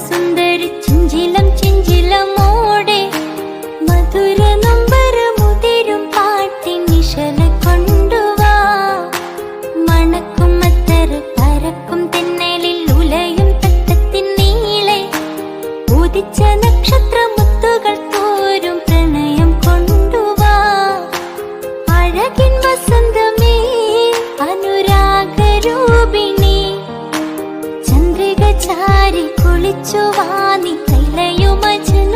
സുന്ദരി ചിഞ്ചിലം ചിഞ്ചിലമോടെ മധുര നൊമ്പര മുതിരും പാട്ടിൻ നിശല കൊണ്ടുവാ. മണക്കും മത്തർ പരക്കും തെന്നലിൽ ഉലയും തട്ടത്തിൻ നീളെ ഉദിച്ച നക്ഷത്ര മുത്തുകൾ തോരും പ്രണയം കൊണ്ടുവാ. അഴകിൻ വസന്തമേ അനുരാഗരൂപിണി ചന്ദ്രിക ചാരി കുളിച്ചുവാ നീ കൈലയുമജന